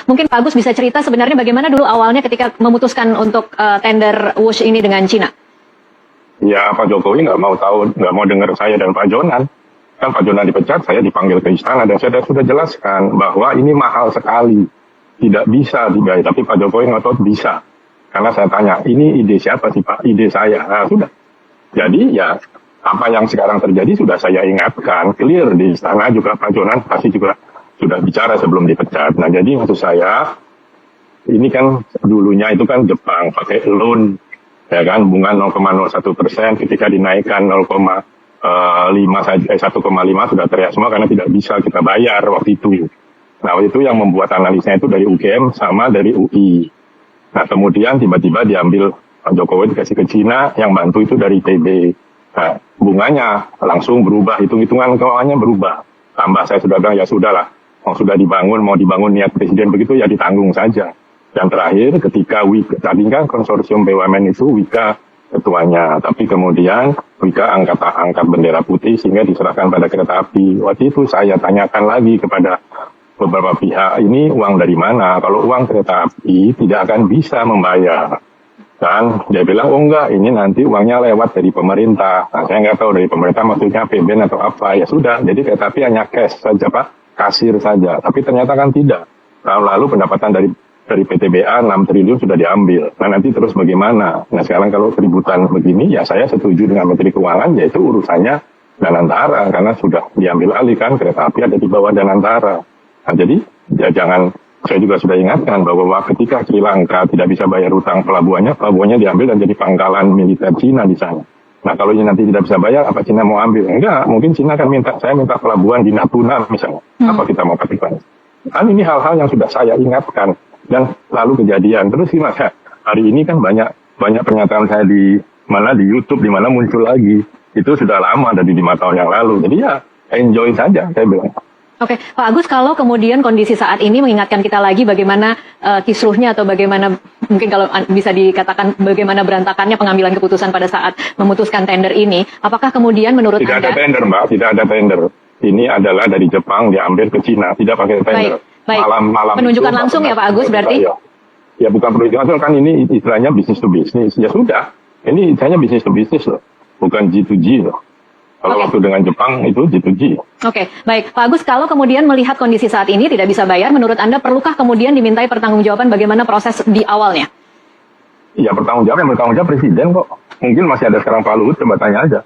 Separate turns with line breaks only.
Mungkin Pak Agus bisa cerita sebenarnya bagaimana dulu awalnya ketika memutuskan untuk tender WUSH ini dengan Cina?
Ya, Pak Jokowi nggak mau tahu, nggak mau dengar saya dan Pak Jonan. Kan Pak Jonan dipecat, saya dipanggil ke istana dan saya sudah jelaskan bahwa ini mahal sekali, tidak bisa dibayar. Tapi Pak Jokowi nggak tahu bisa, karena saya tanya, ini ide siapa sih Pak? Ide saya. Nah, sudah. Jadi ya apa yang sekarang terjadi sudah saya ingatkan, clear di istana juga Pak Jonan pasti juga sudah bicara sebelum dipecat. Nah jadi maksud saya, ini kan dulunya itu kan Jepang pakai loan, ya kan, bunga 0,01%, ketika dinaikkan 1,5 sudah teriak semua karena tidak bisa kita bayar waktu itu. Nah waktu itu yang membuat analisnya itu dari UGM sama dari UI. Nah kemudian tiba-tiba diambil Pak Jokowi dikasih ke Cina, yang bantu itu dari ITB. Nah bunganya langsung berubah, hitung-hitungan keuangannya berubah. Tambah saya sudah bilang ya sudahlah, sudah dibangun, mau dibangun niat presiden begitu ya ditanggung saja. Dan terakhir ketika Wika, tadi kan konsorsium BUMN itu Wika ketuanya, tapi kemudian Wika angkat bendera putih sehingga diserahkan pada kereta api. Waktu itu saya tanyakan lagi kepada beberapa pihak, ini uang dari mana? Kalau uang kereta api tidak akan bisa membayar. Dan dia bilang, oh enggak, ini nanti uangnya lewat dari pemerintah. Nah, saya nggak tahu dari pemerintah maksudnya APBN atau apa. Ya sudah, jadi kereta api hanya cash saja Pak, kasir saja. Tapi ternyata kan tidak. Tahun lalu pendapatan dari PTBA 6 triliun sudah diambil. Nah nanti terus bagaimana? Nah sekarang kalau keributan begini, ya saya setuju dengan Menteri Keuangan, yaitu urusannya Danantara. Karena sudah diambil alih kan, kereta api ada di bawah Danantara. Nah jadi, ya jangan, saya juga sudah ingatkan bahwa ketika Sri Lanka tidak bisa bayar utang pelabuhannya diambil dan jadi pangkalan militer Cina di sana. Nah kalau ini nanti tidak bisa bayar, apa Cina mau ambil? Enggak, mungkin Cina akan saya minta pelabuhan di Natuna misalnya. Apa kita mau pakai? Kan ini hal-hal yang sudah saya ingatkan dan lalu kejadian. Terus gimana? Hari ini kan banyak pernyataan saya di YouTube, di mana muncul lagi. Itu sudah lama dari 5 tahun yang lalu. Jadi ya enjoy saja saya bilang.
Oke, Pak Agus, kalau kemudian kondisi saat ini mengingatkan kita lagi bagaimana kisruhnya atau bagaimana mungkin kalau bisa dikatakan bagaimana berantakannya pengambilan keputusan pada saat memutuskan tender ini, apakah kemudian menurut
Anda...
Tidak ada tender,
Mbak, tidak ada tender. Ini adalah dari Jepang diambil ke Cina, tidak pakai tender.
Baik.
Malam
penunjukan langsung ya Pak Agus berarti?
Ya bukan penunjukan langsung, kan ini istilahnya bisnis to bisnis. Ya sudah, ini istilahnya bisnis to bisnis loh, bukan G2G loh. Kalau waktu dengan Jepang itu G2G.
Oke, baik. Pak Agus, kalau kemudian melihat kondisi saat ini tidak bisa bayar, menurut Anda perlukah kemudian dimintai pertanggungjawaban bagaimana proses di awalnya?
Ya bertanggung jawab Presiden kok. Mungkin masih ada sekarang Pak Luhut, coba tanya aja.